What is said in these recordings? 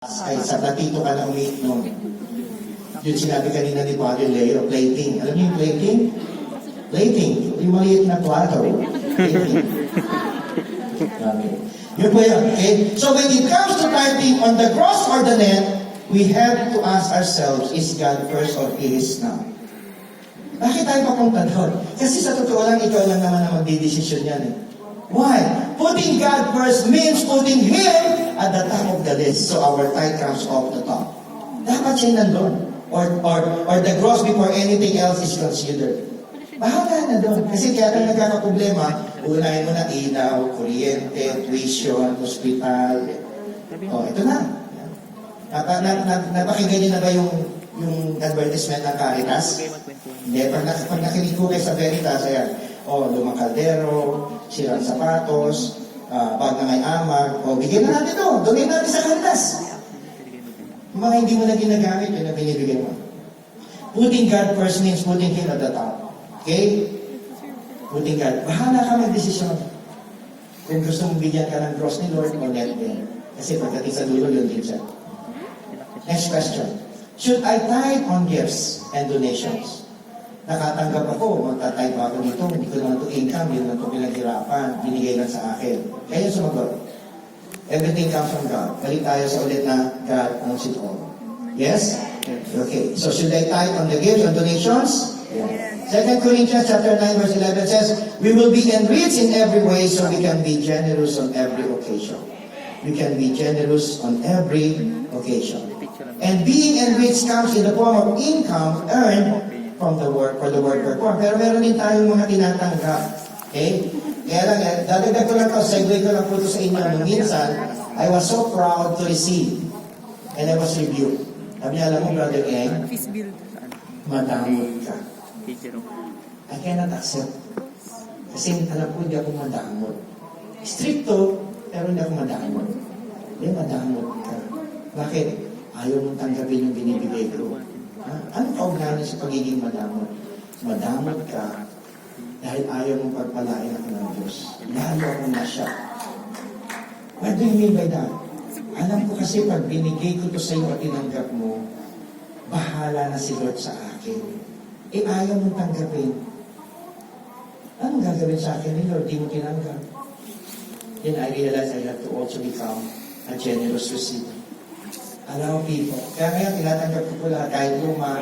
Ay, sa platito ka na umiinom. Yun sinabi kanina ni Father Leo, plating. Alam niyo yung plating? Plating. Yung maliit na plato. Plating. Okay. Yun po yun. Okay? So when it comes to tithing on the gross or the net, we have to ask ourselves, is God first or He is not? Bakit tayo papunta doon? Kasi sa totoo lang, ikaw lang naman na magdidesisyon yan eh. Why? Putting God first means putting Him at the top of the list. So our tithe comes off the top. Dapat siya nandun. Or the gross before anything else is considered. Bahala na doon. Kasi kaya kang nagkakaproblema, unahin mo na ilaw, kuryente, tuition, hospital. Oh, ito na. Napakinggan niyo na ba yung advertisement ng Caritas? Hindi. Pag nakinig ko kayo sa Veritas, ayan. Lumang kaldero, sirang sapatos, bag na may amag. Bigyan na natin ito. Donate natin sa Caritas. Yung mga hindi mo na ginagamit, yun na binibigay mo. Putting God first means putting Him at the top. Okay? Putting God. Bahala ka mag-desisyon. Kung gusto mong bigyan ka ng gross ni Lord o net din. Kasi pagdating sa dulo, yun din siya. Next question. Should I tithe on gifts and donations? Nakatanggap ako, magtatithe pa ako dito, hindi ko naman ito income, hindi naman ito pinaghirapan, binigay lang sa akin. Kaya sumagot. Everything comes from God. Balik tayo sa ulit na God owns it all. Yes? Okay. So should I tithe on the gifts and donations? Yes. 2 Corinthians chapter 9 verse 11 says, we will be enriched in every way so we can be generous on every occasion. We can be generous on every occasion. And being enriched comes in the form of income earned from the work, for the work performed. Pero meron din tayong mga tinatanggap. Okay? Kaya lang, dadagdag ko lang ito, segue ko lang po ito sa inyo. Nung minsan, I was so proud to receive. And I was rebuked. Sabi niya, alam mo, Brother Eng, madamot ka. I cannot accept. Kasi alam ko, hindi ako madamot. Stricto, pero hindi ako madamot. Hindi, madamot ka. Bakit? Ayaw mong tanggapin yung binibigay ko. Anong kaugnayan sa pagiging madamot? Madamot ka dahil ayaw mong pagpalain ako ng Diyos. Lalo ako na siya. What do you mean by that? Alam ko kasi pag binigay ko to sa iyo at tinanggap mo, bahala na si Lord sa akin. Ayaw mong tanggapin. Anong gagawin sa akin ni Lord? Di mo tinanggap. Then I realized I have to also become a generous receiver. Allow people. Kaya ngayon, tinatanggap ko po lahat kahit luma.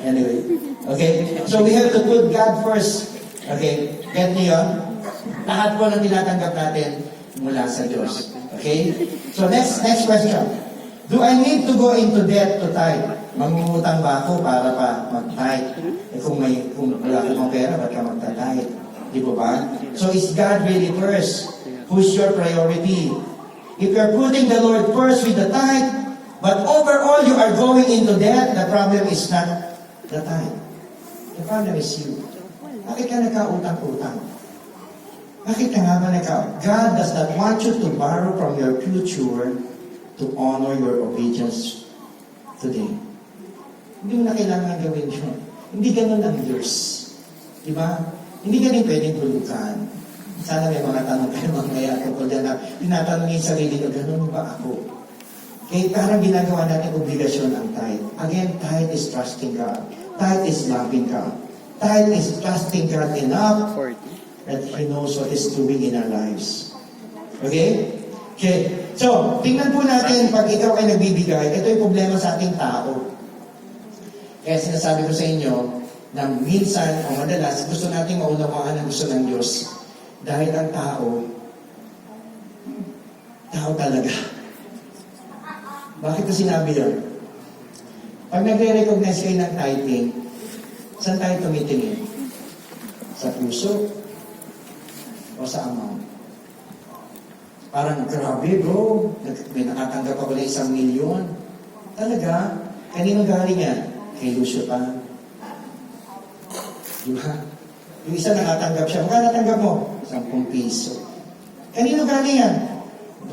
Anyway. Okay? So we have to put God first. Okay? Get niyo yun? Lahat po ng tinatanggap natin mula sa Diyos. Okay? So next question. Do I need to go into debt to tithe? Mangungutang ba ako para pa mag-tithe? Kung wala akong pera, ba't ka mag-tithe? Di po ba? So is God really first? Who's your priority? If you're putting the Lord first with the tithe, but overall you are going into debt, the problem is not the tithe. The problem is you. Bakit ka nagkautang-utang? Bakit ka nga ba God does not want you to borrow from your future to honor your obedience today. Hindi mo na kailangan gawin yun. Hindi ganun ang Diyos. Diba? Hindi ganun pwedeng tulukan. Sana may mga tanong kayo mamaya tungkol dyan na tinatanong yung sarili ko, ganun ba ako? Kaya parang ginagawa natin obligasyon ang tithe. Again, tithe is trusting God. Tithe is loving God. Tithe is trusting God enough that He knows what He's doing in our lives. Okay? Okay. So, tingnan po natin pag ikaw ay nagbibigay, ito yung problema sa ating tao. Kaya sinasabi ko sa inyo na minsan o madalas gusto natin maunawaan ang gusto ng Diyos. Dahil ang tao talaga. Bakit ko sinabi yun? Pag nagre-recognize kayo ng tithing, saan tayo tumitingin? Sa puso? O sa amount? Parang, grabe bro, may nakatanggap ako na 1,000,000. Talaga? Kanino galing yan? Kay Lucio pa. Diba? Yung isa nakatanggap siya. Magkano natanggap mo? 10 piso. Kanino galing yan?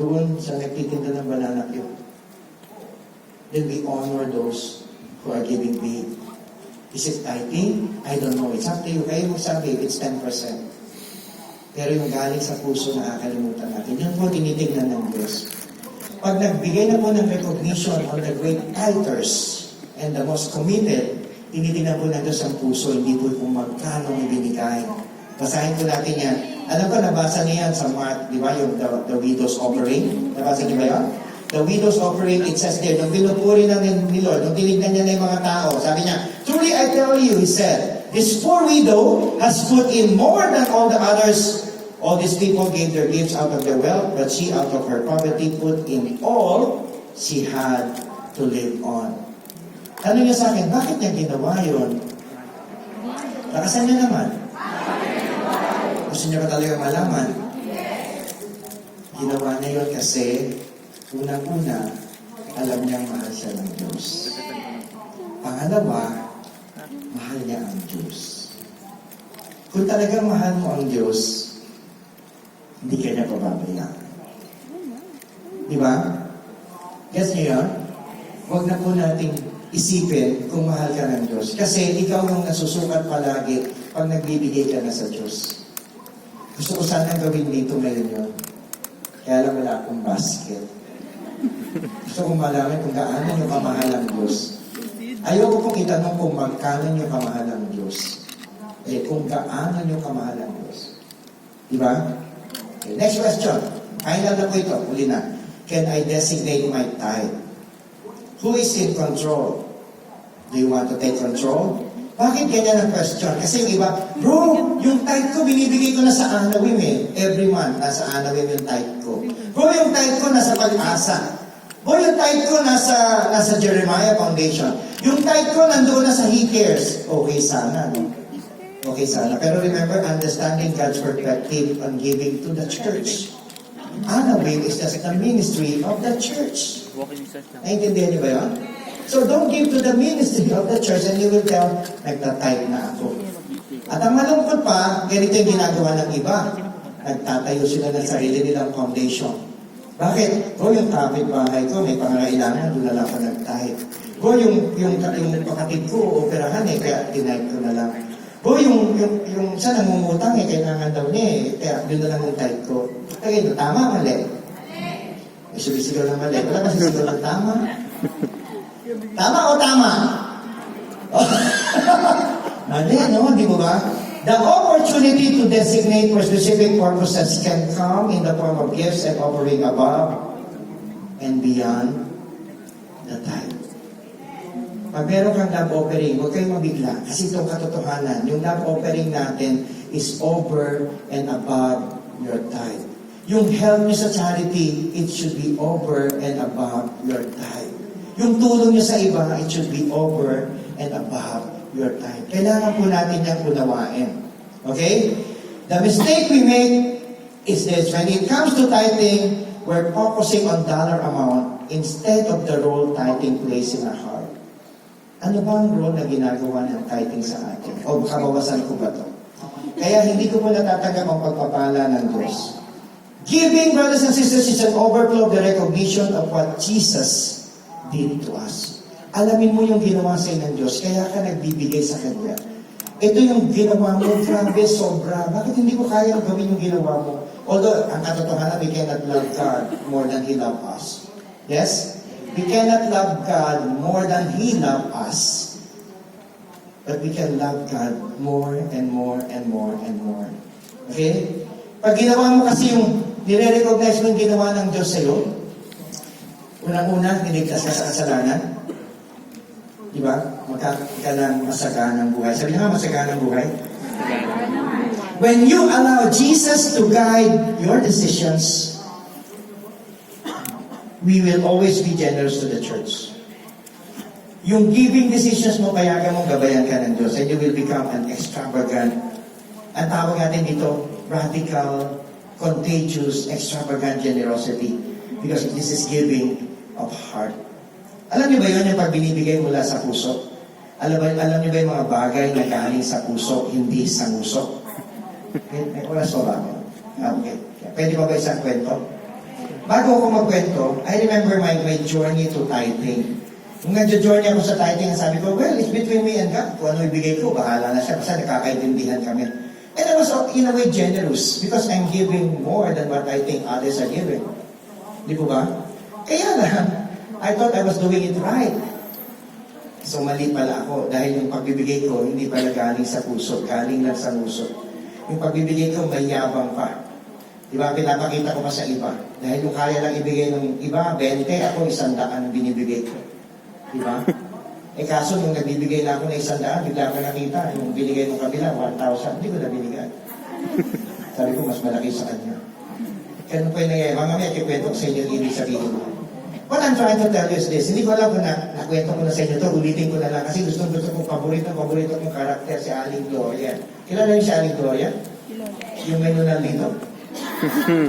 Doon sa nagtitinda ng banana cue. Then we honor those who are giving big. Is it tithing? I don't know. It's up to you. Kayo magsabi, it's 10%. Pero yung galing sa puso, nakakalimutan natin. Yun po tinitingnan ng Diyos. Pag nagbigay na po ng recognition on the great tithers and the most committed, tinitingnan po ng Diyos ang puso, hindi po kung magkano ibinigay. Basahin po natin yan. Alam ko, nabasa niya yan sa Mark, di ba, yung the widow's offering? Nabasa niyo ba yan? The widow's offering, it says there, nung binupuri na ni Lord, nung tinignan niya na yung mga tao, sabi niya, truly I tell you, he said, this poor widow has put in more than all the others. All these people gave their gifts out of their wealth, but she out of her poverty put in all she had to live on. Tanong niyo sa akin, bakit niya ginawa yun? Lakasan niyo naman. Gusto niyo ba talaga malaman? Ginawa niya yun kasi unang-una, alam niyang mahal siya ng Diyos. Pangalawa, mahal niya ang Diyos. Kung talagang mahal mo ang Diyos, hindi ka niya pababayaan. Di ba? Gets niyo yun? Huwag na po nating isipin kung mahal ka ng Diyos. Kasi ikaw yung nasusukat palagi pag nagbibigay ka na sa Diyos. Gusto ko sana gawin dito ngayon yun. Kaya lang wala akong basket. Gusto kong malaman kung gaano nyo kamahal ang Diyos. Ayoko pong itanong kung magkano nyo kamahal ang Diyos. Kung gaano nyo kamahal ang Diyos. Diba? Okay, next question. Final na po ito. Uli na. Can I designate my tithe? Who is in control? Do you want to take control? Bakit ganyan ang question? Kasi yung iba, bro, yung tithe ko, binibigay ko na sa Anawim eh. Every month, nasa Anawim yung tithe ko. Bro, yung tithe ko nasa Pag-asa. Bro, yung tithe ko nasa Jeremiah Foundation. Yung tithe ko nandoon na sa He Cares. Okay sana, no? Okay sana. Pero remember, understanding God's perspective on giving to the church. Anawim is just the ministry of the church. Naintindihan niyo ba yun? So don't give to the ministry of the church and you will tell, nagtatithe na ako. At ang malungkot pa, ganito yung ginagawa ng iba. Nagtatayo sila ng sarili nilang foundation. Bakit? O yung kapitbahay ko, may pangangailangan, doon na lang ako nag-tithe. O yung kapatid ko, operahan eh, kaya tinithe ko na lang. O yung siya nangungutang eh, kailangan daw niya eh, kaya doon na lang yung tithe ko. Kaya ito, tama, mali? May sumisigaw ng mali. Wala ba sisigaw ng tama? Tama o tama? Mali, no? Di mo ba? The opportunity to designate for specific purposes can come in the form of gifts and offering above and beyond the tithe. Pag meron kang love offering, huwag kayong mabigla. Kasi itong katotohanan, yung love offering natin is over and above your tithe. Yung help nyo sa charity, it should be over and above your tithe. Yung tulong nyo sa iba, it should be over and above your tithe. Kailangan po natin yung unawain. Okay? The mistake we make is this. When it comes to tithing, we're focusing on dollar amount instead of the role tithing plays in our heart. Ano ba ang role na ginagawa ng tithing sa atin? O kabawasan ko ba ito? Kaya hindi ko po natatanggap ang pagpapala ng Diyos. Giving, brothers and sisters, is an overflow of the recognition of what Jesus did to us. Alamin mo yung ginawa sa'yo ng Diyos, kaya ka nagbibigay sa Kanya. Ito yung ginawa mo, grabe, sobra. Bakit hindi ko kaya gawin yung ginawa mo? Although, ang katotohanan, we cannot love God more than He loved us. Yes? We cannot love God more than He loved us. But we can love God more and more and more and more. Okay? Pag ginawa mo kasi yung nire-recognize mo yung ginawa ng Diyos sa'yo, unang-una, niligtas ka sa kasalanan. Di ba? Magkakaroon ka ng masaganang buhay. Sabi niya nga, masaganang buhay. When you allow Jesus to guide your decisions, we will always be generous to the church. Yung giving decisions mo, payagan mo, gabayan ka ng Diyos, and you will become an extravagant, ang tawag natin dito, radical, contagious, extravagant generosity. Because this is giving of heart. Alam niyo ba yun yung pag binibigay mula sa puso? Alam niyo ba yung mga bagay na galing sa puso, hindi sa nguso? May oras pa ba? Okay. Pwede ba isang kwento? Bago ako magkwento, I remember my journey to tithing. Nung nag-journey ako sa tithing, sabi ko, well, it's between me and God. Kung ano ibigay ko, bahala na siya. Basta nakakaintindihan kami. And I was in a way generous because I'm giving more than what I think others are giving. Di po ba? Kaya lang, I thought I was doing it right. So mali pala ako dahil yung pagbibigay ko hindi pala galing sa puso, galing lang sa puso. Yung pagbibigay ko may yabang pa. Di ba? Pinapakita ko pa sa iba. Dahil yung kaya lang ibigay ng iba, 20, ako 100 ang binibigay ko. Di ba? Eh kaso nung nagbibigay na ako ng 100, bigla ko nakita, yung binigay ng kabila, 1,000, hindi ko na binigay. Sabi ko, mas malaki sa kanya. Kaya po yung nangyayari. Mga may kikwento ko sa inyo yung ibig sabihin mo. What I'm trying to tell you is this. Hindi ko alam kung nakwento ko na sa inyo ito, ulitin ko na lang kasi gusto kong paborito kong karakter si Aling Gloria. Kilala niyo si Aling Gloria? Yung menu na dito? Okay.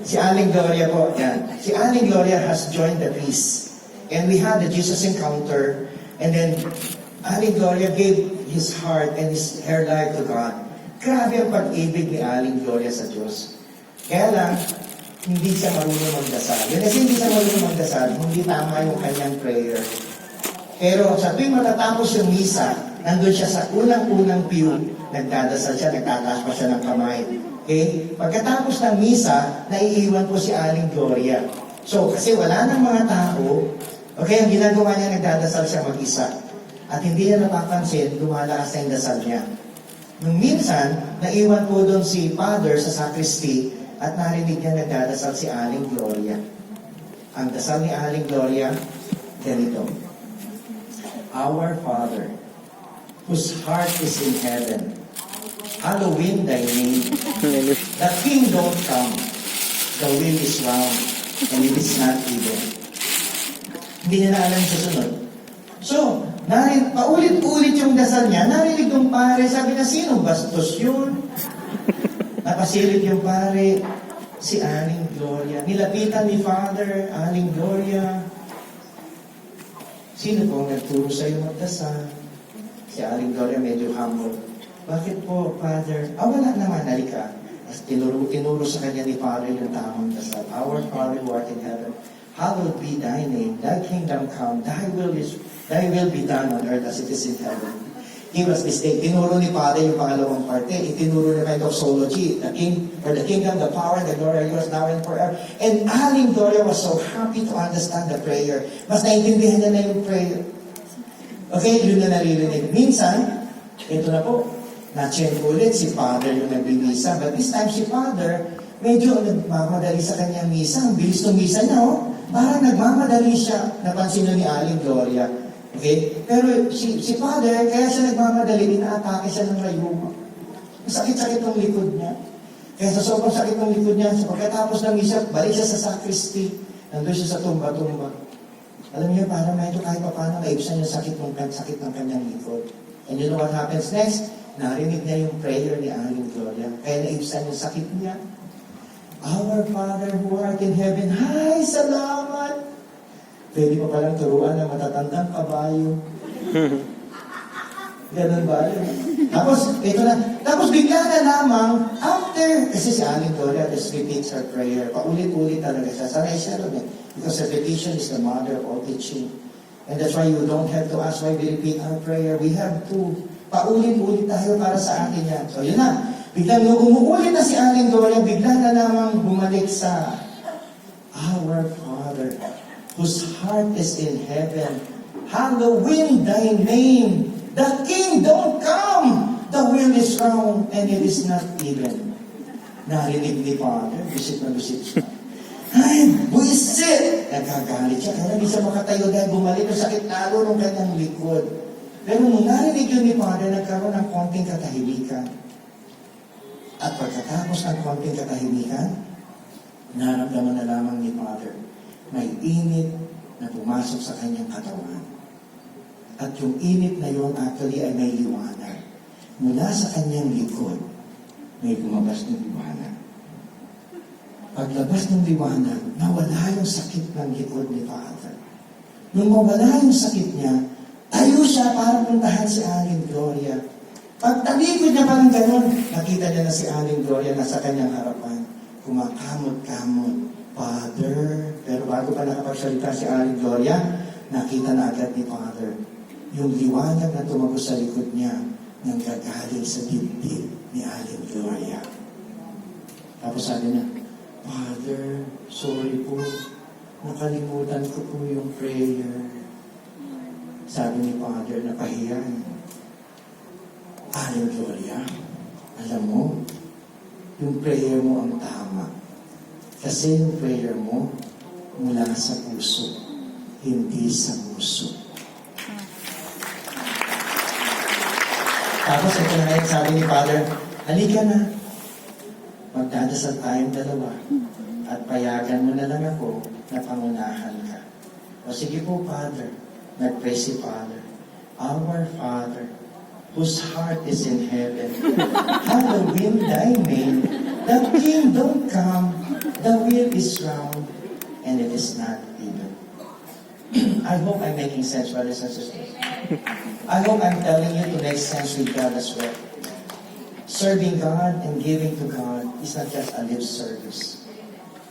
Si Aling Gloria po, yan. Si Aling Gloria has joined the feast. And we had the Jesus encounter. And then, Aling Gloria gave his heart and her life to God. Grabe ang pag-ibig ni Aling Gloria sa Diyos. Kaya lang, hindi siya marunong magdasal. Kasi hindi siya marunong magdasal, hindi tama yung kanyang prayer. Pero sa tuwing matatapos yung misa, nandun siya sa unang-unang pew, nagdadasal siya, nagtataas pa siya ng kamay. Okay? Pagkatapos ng misa, naiiwan po si Aling Gloria. So, kasi wala ng mga tao, okay, ang ginagawa niya, nagdadasal siya mag-isa. At hindi niya napapansin, lumalakas na yung dasal niya. Nung minsan, naiwan po doon si Father sa sacristy, at narinig niya nagdadasal si Aling Gloria. Ang dasal ni Aling Gloria, ganito. Our Father, whose heart is in heaven, hallowed thy name. The kingdom come, the will is round, and it is not evil. Hindi niya na alam yung susunod. So, paulit-ulit yung dasal niya, narinig ng pare, sabi na, sino bastos yun? Napasilip yung pare, si Aling Gloria. Nilapitan ni Father, Aling Gloria. Sino po nagturo sa iyo magdasal? Si Aling Gloria medyo humble. Bakit po, Father? Wala naman, halika. Tinuro sa kanya ni Father yung tamang dasal. Our Father who art in heaven, hallowed be thy name, thy kingdom come, thy will be done on earth as it is in heaven. He was mistaken. Tinuro ni Father yung pangalawang parte. Itinuro niya kind of doxology. The kingdom, the power, the glory are yours now and forever. And Aling Gloria was so happy to understand the prayer. Mas naintindihan niya na yung prayer. Okay, yun na naririnig. Minsan, ito na po, na-check ulit si Father yung nagbibisa. But this time si Father, medyo nagmamadali sa kanyang misa. Ang bilis ng misa niya, oh. Parang nagmamadali siya. Napansin na ni Aling Gloria. Okay? Pero si Father, kaya siya nagmamadali, inaatake siya ng rayuma. Masakit-sakit ng likod niya. Kaya sa sobrang sakit ng likod niya, pagkatapos ng misa, balik siya sa sacristy. Nandun siya sa tumba-tumba. Alam niyo, parang medyo kahit pa paano naibsan yung sakit ng kanyang likod. And you know what happens next? Narinig niya yung prayer ni Aling Gloria. Kaya naibsan yung sakit niya. Our Father who art in heaven, hi, salamat! Pwede pa palang turuan ng matatandang kabayo. Ganun ba yun? Tapos, ito na. Tapos bigla na lamang, after, kasi si Aling Gloria just repeats her prayer. Paulit-ulit talaga siya. Sanay siya rin eh. Because repetition is the mother of all teaching. And that's why you don't have to ask why we repeat our prayer. We have to paulit-ulit tayo para sa atin yan. So yun na. Biglang nung umuulit na si Aling Gloria, bigla na lamang bumalik sa Our Father, whose heart is in heaven, hallowed thy name. The kingdom come. The will is round, and it is not even. Narinig ni Father, visit na visit siya. Ay, buisit! Nagkagalit siya, kaya hindi siya makatayo dahil bumalik ang sakit lalo ng kanyang likod. Pero nung narinig yun ni Father, nagkaroon ng konting katahimikan. At pagkatapos ng konting katahimikan, naramdaman na lamang ni Father, may init na pumasok sa kanyang katawan. At yung init na yun actually ay may liwanag. Mula sa kanyang likod, may lumabas ng liwanag. Paglabas ng liwanag, nawala yung sakit ng likod ni Father. Nung mawala yung sakit niya, tayo siya para puntahan si Aling Gloria. Pagtalikod niya parang gano'n, nakita niya na si Aling Gloria nasa kanyang harapan. Kumakamot-kamot, Father. Pero bago pa nakapagsalita si Aling Gloria, nakita na agad ni Father yung liwanag na tumagos sa likod niya. nanggagaling sa dibdib ni Aling Gloria. Tapos sabi niya, Father, sorry po, nakalimutan ko po yung prayer. Sabi ni Father, napahiya. Aling Gloria, alam mo, yung prayer mo ang tama. Kasi yung prayer mo mula sa puso, hindi sa puso. Tapos ito na ngayon, sabi ni Father, halika na. Magdadasal tayong dalawa. At payagan mo na lang ako na pangunahan ka. O sige po, Father. Nag-pray si Father. Our Father, whose heart is in heaven, hallowed be thy name. The kingdom come, the will is round, and it is not even. I hope I'm making sense, brothers and sisters. I hope I'm telling you to make sense with God as well. Serving God and giving to God is not just a lip service.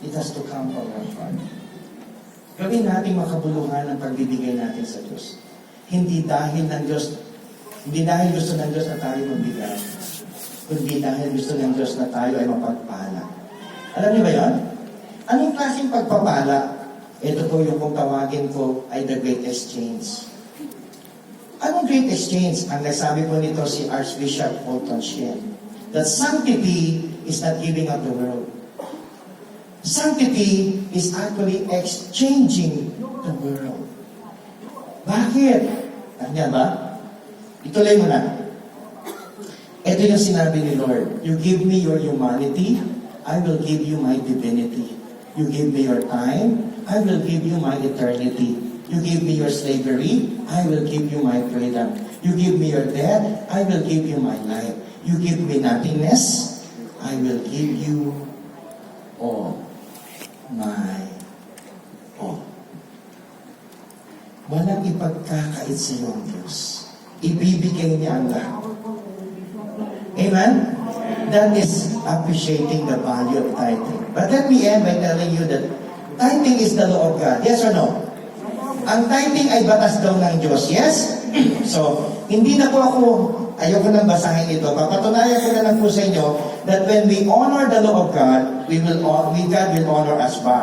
It has to come from our heart. Gawin natin makabuluhan ang pagbibigay natin sa Diyos. Hindi dahil gusto ng Diyos na tayo magbigay, kundi dahil gusto ng Diyos na tayo ay mapagpala. Alam niyo ba yan? Anong klaseng pagpapala? Ito po yung kung tawagin ko ay the great exchange. Anong great exchange? Ang nagsabi po nito si Archbishop Fulton Sheen, that sanctity is not giving up the world. Sanctity is actually exchanging the world. Bakit? Ano yan ba? Ituloy mo na. Ito yung sinabi ni Lord, you give me your humanity, I will give you my divinity. You give me your time, I will give you my eternity. You give me your slavery, I will give you my freedom. You give me your death, I will give you my life. You give me nothingness, I will give you all my all. Walang ipagkakait sa iyo ang Diyos. Ibibigay niya ang lahat. Amen? That is appreciating the value of tithing. But let me end by telling you that tithing is the law of God. Yes or no? Ang tithing ay batas daw ng Diyos. Yes? So, hindi na po ako, ayoko nang basahin ito. Papatunayan ko na lang po sa inyo that when we honor the law of God, God will honor us back.